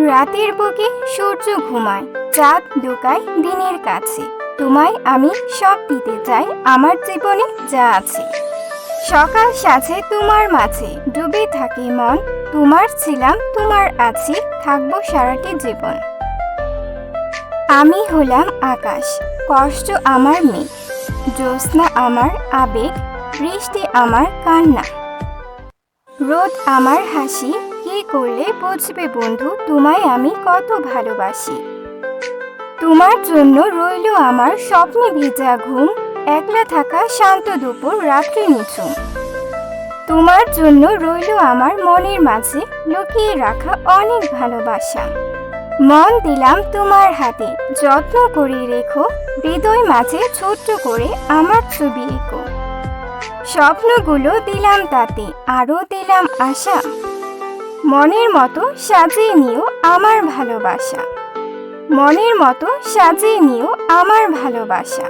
রাতের বুকে সূর্য ঘুমায়, চাঁদ লুকায় দিনের কাছে। তোমায় আমি সব দিতে চাই, আমার জীবনে যা আছে। সকাল সাজে তোমার মাঝে, ডুবে থাকে মন। তোমার ছিলাম, তোমার আছি, থাকবো সারাটি জীবন। আমি হলাম আকাশ, কষ্ট আমার মেঘ, জ্যোৎস্না আমার আবেগ, বৃষ্টি আমার কান্না, রোদ আমার হাসি। কি করলে বুঝবে বন্ধু, তোমায় আমি কত ভালোবাসি। তোমার জন্য রইল আমার স্বপ্নে ভেজা ঘুম, একলা থাকা শান্ত দুপুর, রাত্রি নিঝুম। তোমার জন্য রইল আমার মনের মাঝে লুকিয়ে রাখা অনেক ভালোবাসা। মন দিলাম তোমার হাতে, যত্ন করে রেখো, হৃদয় মাঝে ছোট্ট করে আমার ছবি এঁকো। স্বপ্নগুলো দিলাম তাতে, আরও দিলাম আশা। মনের মতো সাজিয়ে নিও আমার ভালোবাসা। মনের মতো সাজিয়ে নিও আমার ভালোবাসা।